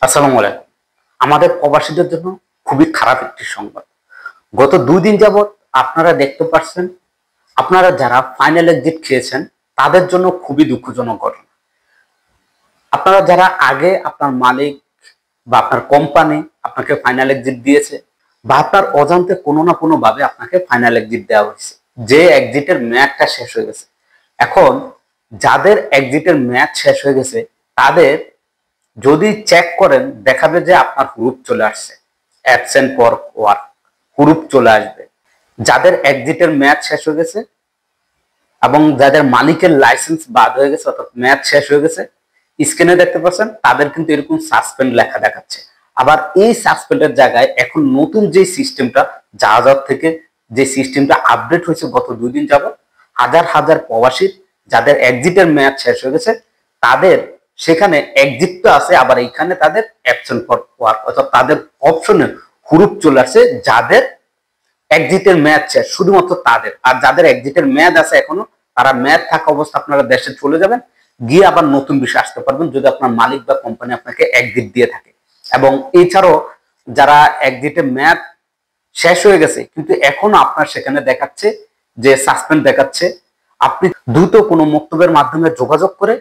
আসসালামু আলাইকুম। আমাদের প্রবাসীদের জন্য খুবই খারাপ একটি সংবাদ। গত ২ দিন যাবৎ আপনারা দেখতে পাচ্ছেন, আপনারা যারা ফাইনাল এক্সিট খেয়েছেন তাদের জন্য খুবই দুঃখজনক ঘটনা। আপনারা যারা আগে আপনার মালিক বা আপনার কোম্পানি আপনাকে ফাইনাল এক্সিট দিয়েছে বা আপনার অজান্তে কোনো না কোনোভাবে আপনাকে ফাইনাল এক্সিট দেওয়া হয়েছে। যে এক্সিটের মেয়াদটা শেষ হয়ে গেছে। এখন যাদের এক্সিটের মেয়াদ শেষ হয়ে গেছে তাদের যদি চেক করেন দেখাবে যে আপনার হুরুপ চলে আসছে, অ্যাবসেন্ট ফর ওয়ার্ক হুরুপ চলে আসবে। যাদের এক্সিটের মেয়াদ শেষ হয়ে গেছে এবং যাদের মালিকের লাইসেন্স বাদ হয়ে গেছে অর্থাৎ মেয়াদ শেষ হয়ে গেছে, স্ক্রিনে দেখতে পাচ্ছেন তাদের কিন্তু এরকম সাসপেন্ড লেখা দেখাচ্ছে। আবার এই সাসপেন্ডের জায়গায় এখন নতুন যে সিস্টেমটা জাহাজ থেকে যে সিস্টেমটা আপডেট হয়েছে গত ২ দিন যাবত, হাজার হাজার প্রবাসীর যাদের এক্সিটের মেয়াদ শেষ হয়ে গেছে তাদের সেখানে এক্সিট তো আছে, আবার এইখানে তাদের অ্যাবসেন্ট ফর ওয়ার্ক অর্থাৎ তাদের অপশনে হুরুপ চলে আসছে। যাদের এক্সিটের মেয়াদ শেষ শুধুমাত্র তাদের, আর যাদের এক্সিটের মেয়াদ আছে এখনো তারা মেয়াদ থাকা অবস্থা আপনারা দেশে চলে যাবেন, গিয়ে আবার নতুন বিষয় আসতে পারবেন যদি আপনার মালিক বা কোম্পানি আপনাকে এক্সিট দিয়ে থাকে। এবং এছাড়াও যারা এক্সিটের মেয়াদ শেষ হয়ে গেছে কিন্তু এখনো আপনার সেখানে দেখাচ্ছে যে সাসপেন্ড দেখাচ্ছে, আপনি দ্রুত কোনো মক্তবের মাধ্যমে যোগাযোগ করে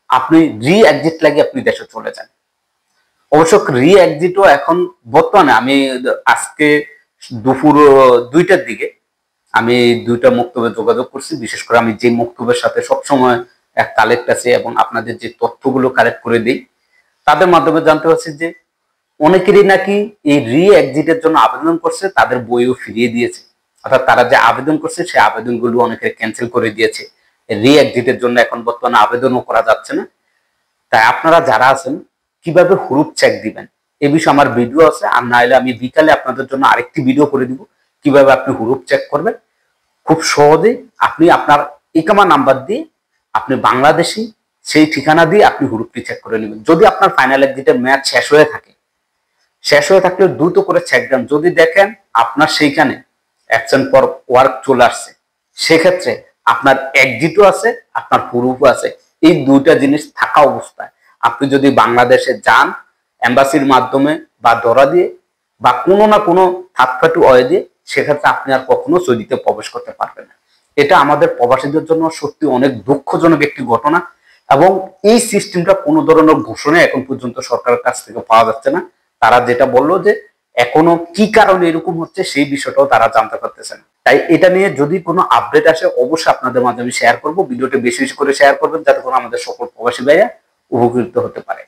আপনি রি এক্সিট লাগিয়ে আপনি দেশে চলে যান। অবশ্য রি এক্সিটও এখন বর্তমানে আমি আজকে দুপুর ২টার দিকে আমি ২টা মক্তবে যোগাযোগ করছি। বিশেষ করে আমি যে মক্তবের সাথে সবসময় এক কালেক্ট আছে এবং আপনাদের যে তথ্যগুলো কালেক্ট করে দিই তাদের মাধ্যমে জানতে পারছি যে অনেকেরই নাকি এই রি এক্সিটের জন্য আবেদন করছে, তাদের বইও ফিরিয়ে দিয়েছে। অর্থাৎ তারা যে আবেদন করছে সেই আবেদনগুলো অনেকে ক্যান্সেল করে দিয়েছে। রি এক্সিটের জন্য এখন বর্তমানে আবেদনও করা যাচ্ছে না। তাই আপনারা যারা আছেন কিভাবে হুরুপ চেক দিবেন এ বিষয়ে আমার ভিডিও আছে, আর না হলে আমি বিকালে আপনাদের জন্য আরেকটি ভিডিও করে দিব কিভাবে আপনি হুরুপ চেক করবেন। খুব সহজেই আপনি আপনার ইকামা নাম্বার দিয়ে আপনি বাংলাদেশি সেই ঠিকানা দিয়ে আপনি হুরুপটি চেক করে নেবেন। যদি আপনার ফাইনাল এক্সিটের মেয়াদ শেষ হয়ে থাকলে দ্রুত করে চেক দেন। যদি দেখেন আপনার সেইখানে অ্যাবসেন্ট ফর ওয়ার্ক চলে আসছে, সেক্ষেত্রে আপনার এক্সিটও আছে আপনার হুরুপও আছে। এই দুইটা জিনিস থাকা অবস্থায় আপনি যদি বাংলাদেশে যান এম্বাসির মাধ্যমে বা ধরা দিয়ে বা কোনো না কোনো থার্ড পার্টি ওয়ে দিয়ে, সেক্ষেত্রে আপনি আর কখনো সৌদিতে প্রবেশ করতে পারবেন না। এটা আমাদের প্রবাসীদের জন্য সত্যি অনেক দুঃখজনক একটি ঘটনা। এবং এই সিস্টেমটা কোনো ধরনের ঘোষণা এখন পর্যন্ত সরকারের কাছ থেকে পাওয়া যাচ্ছে না। তারা যেটা বললো যে এখনো কি কারণে এরকম হচ্ছে সেই বিষয়টাও তারা জানতে পারতেছে না। তাই এটা নিয়ে যদি কোনো আপডেট আসে অবশ্যই আপনাদের মাঝে আমি শেয়ার করবো। ভিডিওটা বেশি বেশি করে শেয়ার করবেন যাতে করে আমাদের সকল প্রবাসী ভাইয়া উপকৃত হতে পারে।